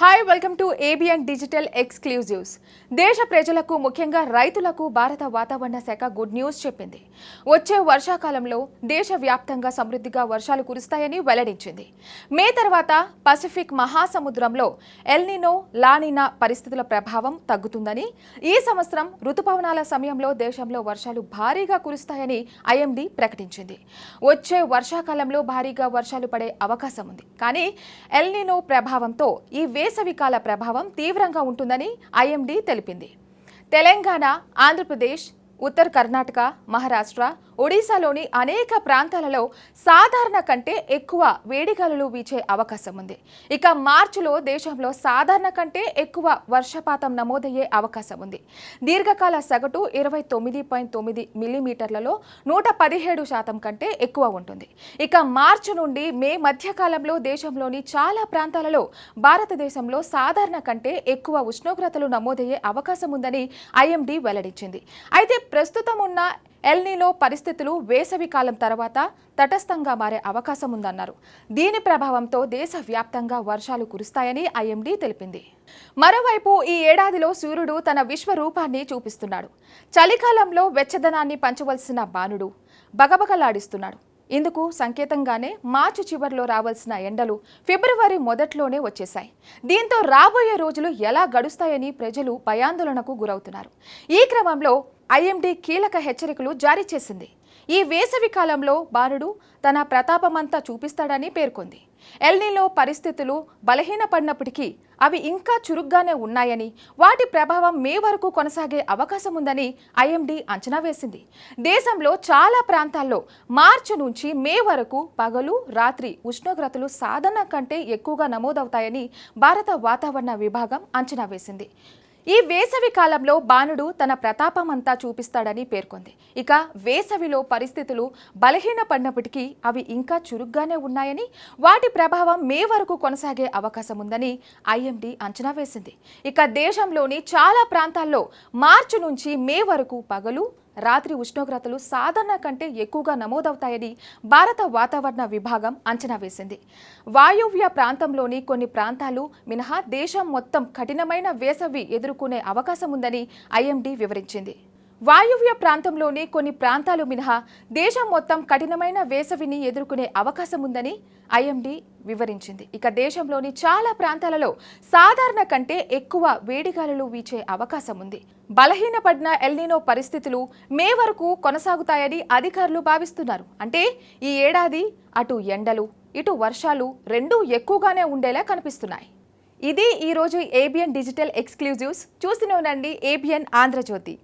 Hi welcome to ABN digital exclusives. దేశ ప్రజలకు ముఖ్యంగా రైతులకు భారత వాతావరణ శాఖ గుడ్ న్యూస్ చెప్పింది. వచ్చే వర్షాకాలంలో దేశవ్యాప్తంగా సమృద్ధిగా వర్షాలు కురుస్తాయని వెల్లడించింది. మే తర్వాత పసిఫిక్ మహాసముద్రంలో ఎల్నినో లానినా పరిస్థితుల ప్రభావం తగ్గుతుందని, ఈ సంవత్సరం రుతుపవనాల సమయంలో దేశంలో వర్షాలు భారీగా కురుస్తాయని ఐఎండీ ప్రకటించింది. వచ్చే వర్షాకాలంలో భారీగా వర్షాలు పడే అవకాశం ఉంది. కానీ ఎల్నినో ప్రభావంతో ఈ వేసవికాల ప్రభావం తీవ్రంగా ఉంటుందని ఐఎండీ తెలిపింది. తెలంగాణ, ఆంధ్రప్రదేశ్, ఉత్తర కర్ణాటక, మహారాష్ట్ర, ఒడిశాలోని అనేక ప్రాంతాలలో సాధారణ కంటే ఎక్కువ వేడిగాలులు వీచే అవకాశం ఉంది. ఇక మార్చిలో దేశంలో సాధారణ కంటే ఎక్కువ వర్షపాతం నమోదయ్యే అవకాశం ఉంది. దీర్ఘకాల సగటు 29.9 మిల్లీమీటర్లలో 117% కంటే ఎక్కువ ఉంటుంది. ఇక మార్చి నుండి మే మధ్యకాలంలో దేశంలోని చాలా ప్రాంతాలలో భారతదేశంలో సాధారణ కంటే ఎక్కువ ఉష్ణోగ్రతలు నమోదయ్యే అవకాశం ఉందని ఐఎండీ వెల్లడించింది. అయితే ప్రస్తుతం ఉన్న ఎల్నినో పరిస్థితులు వేసవి కాలం తర్వాత తటస్థంగా మారే అవకాశం ఉందన్నారు. దీని ప్రభావంతో దేశవ్యాప్తంగా వర్షాలు కురుస్తాయని ఐఎండీ తెలిపింది. మరోవైపు ఈ ఏడాదిలో సూర్యుడు తన విశ్వరూపాన్ని చూపిస్తున్నాడు. చలికాలంలో వెచ్చదనాన్ని పంచవలసిన బాణుడు బగబగలాడిస్తున్నాడు. ఇందుకు సంకేతంగానే మార్చి చివరిలో రావాల్సిన ఎండలు ఫిబ్రవరి మొదట్లోనే వచ్చేశాయి. దీంతో రాబోయే రోజులు ఎలా గడుస్తాయని ప్రజలు భయాందోళనకు గురవుతున్నారు. ఈ క్రమంలో ఐఎండీ కీలక హెచ్చరికలు జారీ చేసింది. ఈ వేసవి కాలంలో బాణుడు తన ప్రతాపమంతా చూపిస్తాడని పేర్కొంది. ఎల్నినో పరిస్థితులు బలహీనపడినప్పటికీ అవి ఇంకా చురుగ్గానే ఉన్నాయని, వాటి ప్రభావం మే వరకు కొనసాగే అవకాశం ఉందని ఐఎండీ అంచనా వేసింది. దేశంలో చాలా ప్రాంతాల్లో మార్చి నుంచి మే వరకు పగలు, రాత్రి ఉష్ణోగ్రతలు సాధారణ కంటే ఎక్కువగా నమోదవుతాయని భారత వాతావరణ విభాగం అంచనా వేసింది. ఈ వేసవి కాలంలో బాణుడు తన ప్రతాపమంతా చూపిస్తాడని పేర్కొంది. ఇక వేసవిలో పరిస్థితులు బలహీనపడినప్పటికీ అవి ఇంకా చురుగ్గానే ఉన్నాయని, వాటి ప్రభావం మే వరకు కొనసాగే అవకాశం ఉందని ఐఎండీ అంచనా వేసింది. ఇక దేశంలోని చాలా ప్రాంతాల్లో మార్చి నుంచి మే వరకు పగలు, రాత్రి ఉష్ణోగ్రతలు సాధారణ కంటే ఎక్కువగా నమోదవుతాయని భారత వాతావరణ విభాగం అంచనా వేసింది. వాయువ్య ప్రాంతంలోని కొన్ని ప్రాంతాలు మినహా దేశం మొత్తం కఠినమైన వేసవి ఎదుర్కొనే అవకాశం ఉందని ఐఎండీ వివరించింది. వాయువ్య ప్రాంతంలోని కొన్ని ప్రాంతాలు మినహా దేశం మొత్తం కఠినమైన వేసవిని ఎదుర్కొనే అవకాశం ఉందని ఐఎండీ వివరించింది. ఇక దేశంలోని చాలా ప్రాంతాలలో సాధారణ కంటే ఎక్కువ వేడిగాలులు వీచే అవకాశం ఉంది. బలహీనపడిన ఎల్నినో పరిస్థితులు మే వరకు కొనసాగుతాయని అధికారులు భావిస్తున్నారు. అంటే ఈ ఏడాది అటు ఎండలు, ఇటు వర్షాలు రెండూ ఎక్కువగానే ఉండేలా కనిపిస్తున్నాయి. ఇది ఈరోజు ఏబిఎన్ డిజిటల్ ఎక్స్క్లూజివ్స్. చూస్తూనే ఉండండి ఏబిఎన్ ఆంధ్రజ్యోతి.